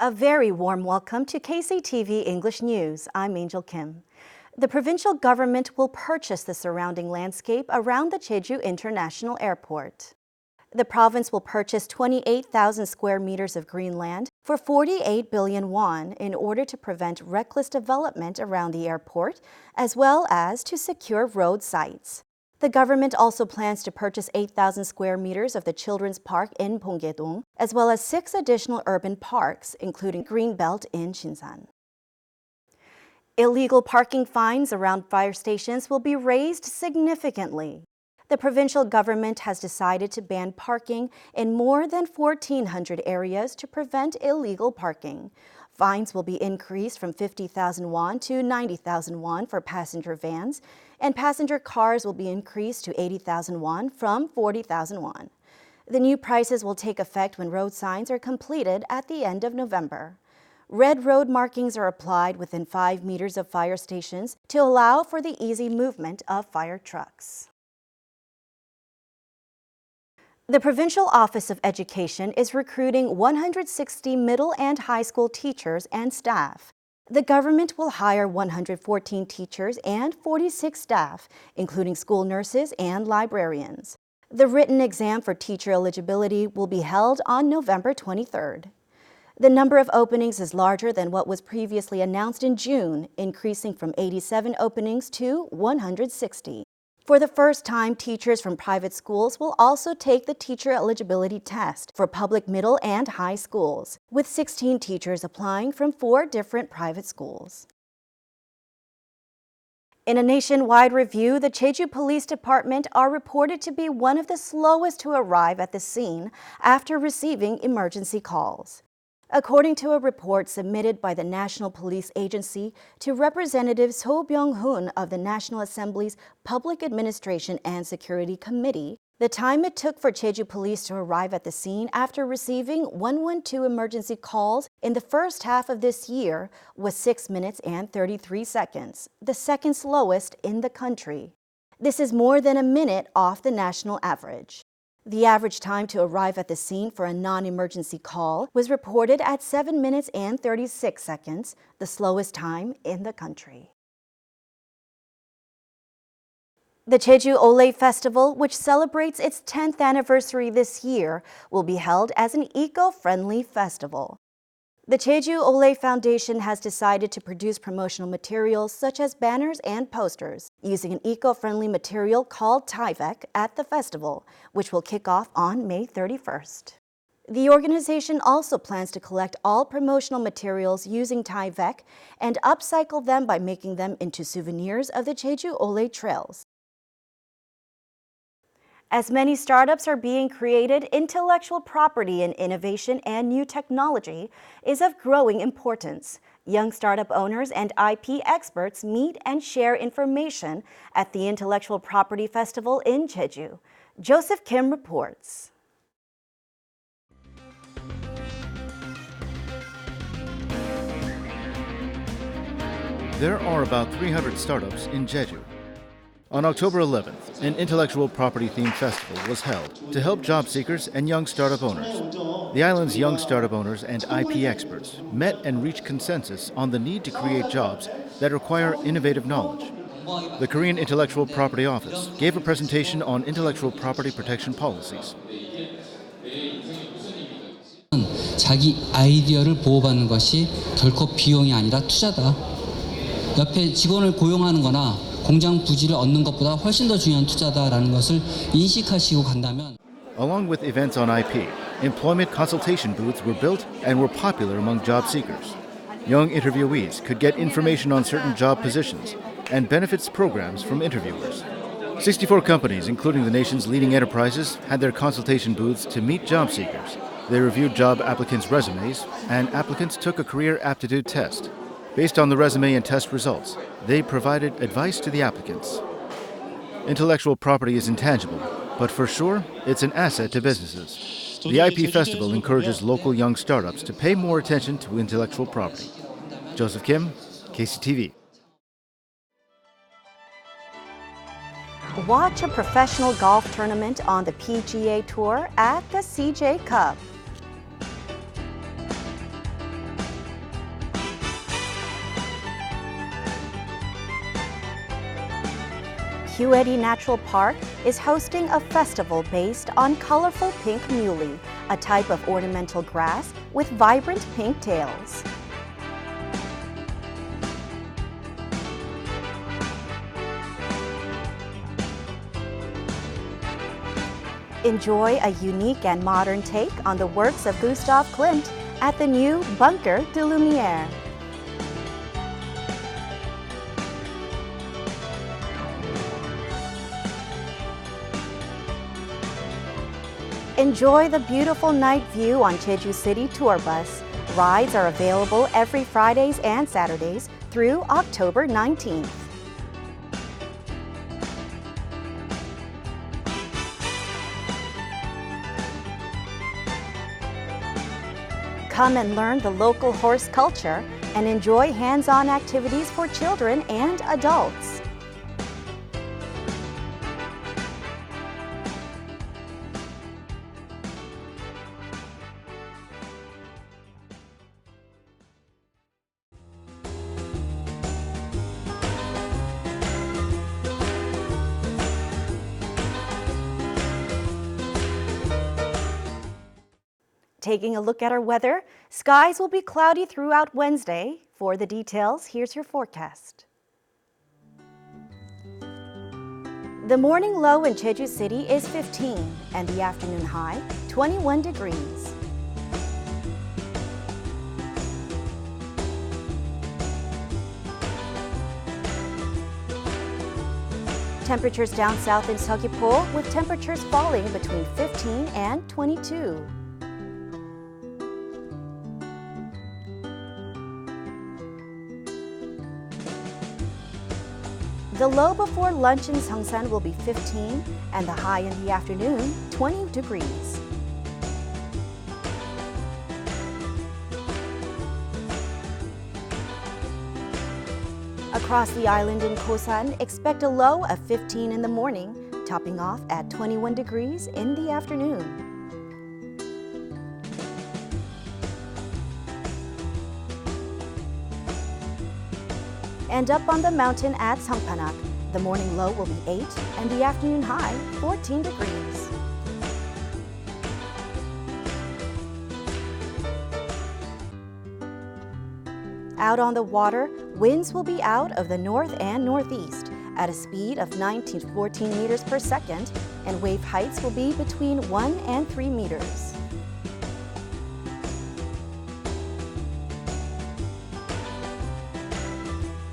A very warm welcome to KCTV English News. I'm Angel Kim. The provincial government will purchase the surrounding landscape around the Jeju International Airport. The province will purchase 28,000 square meters of green land for 48 billion won in order to prevent reckless development around the airport, as well as to secure road sites. The government also plans to purchase 8,000 square meters of the Children's Park in Bonggae-dong, as well as 6 additional urban parks, including Greenbelt in Jinsan. Illegal parking fines around fire stations will be raised significantly. The provincial government has decided to ban parking in more than 1,400 areas to prevent illegal parking. Fines will be increased from 50,000 won to 90,000 won for passenger vans, and passenger cars will be increased to 80,000 won from 40,000 won. The new prices will take effect when road signs are completed at the end of November. Red road markings are applied within 5 meters of fire stations to allow for the easy movement of fire trucks. The Provincial Office of Education is recruiting 160 middle and high school teachers and staff. The government will hire 114 teachers and 46 staff, including school nurses and librarians. The written exam for teacher eligibility will be held on November 23rd. The number of openings is larger than what was previously announced in June, increasing from 87 openings to 160. For the first time, teachers from private schools will also take the teacher eligibility test for public middle and high schools, with 16 teachers applying from 4 different private schools. In a nationwide review, the Jeju Police Department are reported to be one of the slowest to arrive at the scene after receiving emergency calls. According to a report submitted by the National Police Agency to Representative So Byung-hoon of the National Assembly's Public Administration and Security Committee, the time it took for Jeju Police to arrive at the scene after receiving 112 emergency calls in the first half of this year was 6 minutes and 33 seconds, the second slowest in the country. This is more than a minute off the national average. The average time to arrive at the scene for a non-emergency call was reported at 7 minutes and 36 seconds, the slowest time in the country. The Jeju Ole Festival, which celebrates its 10th anniversary this year, will be held as an eco-friendly festival. The Jeju Ole Foundation has decided to produce promotional materials such as banners and posters using an eco-friendly material called Tyvek at the festival, which will kick off on May 31st. The organization also plans to collect all promotional materials using Tyvek and upcycle them by making them into souvenirs of the Jeju Ole trails. As many startups are being created, intellectual property in innovation and new technology is of growing importance. Young startup owners and IP experts meet and share information at the Intellectual Property Festival in Jeju. Joseph Kim reports. There are about 300 startups in Jeju. On October 11th, an intellectual property-themed festival was held to help job seekers and young startup owners. The island's young startup owners and IP experts met and reached consensus on the need to create jobs that require innovative knowledge. The Korean Intellectual Property Office gave a presentation on intellectual property protection policies. 자기 아이디어를 보호받는 것이 결코 비용이 아니라 투자다. 옆에 직원을 고용하는 거나 공장 부지를 얻는 것보다 훨씬 더 중요한 투자다라는 것을 인식하시고 간다면. Along with events on IP, employment consultation booths were built and were popular among job seekers. Young interviewees could get information on certain job positions and benefits programs from interviewers. 64 companies, including the nation's leading enterprises, had their consultation booths to meet job seekers. They reviewed job applicants' resumes, and applicants took a career aptitude test. Based on the resume and test results, they provided advice to the applicants. Intellectual property is intangible, but for sure, it's an asset to businesses. The IP Festival encourages local young startups to pay more attention to intellectual property. Joseph Kim, KCTV. Watch a professional golf tournament on the PGA Tour at the CJ Cup. Phueti Natural Park is hosting a festival based on colorful pink muley, a type of ornamental grass with vibrant pink tails. Enjoy a unique and modern take on the works of Gustav Klimt at the new Bunker de Lumière. Enjoy the beautiful night view on Jeju City Tour Bus. Rides are available every Fridays and Saturdays through October 19th. Come and learn the local horse culture and enjoy hands-on activities for children and adults. Taking a look at our weather, skies will be cloudy throughout Wednesday. For the details, here's your forecast. The morning low in Jeju City is 15 and the afternoon high 21 degrees. Temperatures down south in Seogwipo with temperatures falling between 15 and 22. The low before lunch in Seongsan will be 15 and the high in the afternoon 20 degrees. Across the island in Kosan, expect a low of 15 in the morning, topping off at 21 degrees in the afternoon. And up on the mountain at Songpanak, the morning low will be 8 and the afternoon high 14 degrees. Out on the water, winds will be out of the north and northeast at a speed of 9 to 14 meters per second, and wave heights will be between 1 and 3 meters.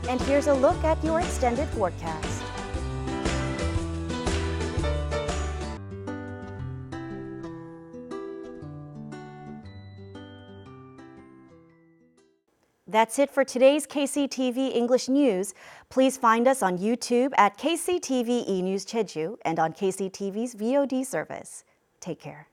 And here's a look at your extended forecast. That's it for today's KCTV English News. Please find us on YouTube at KCTV E-News Jeju and on KCTV's VOD service. Take care.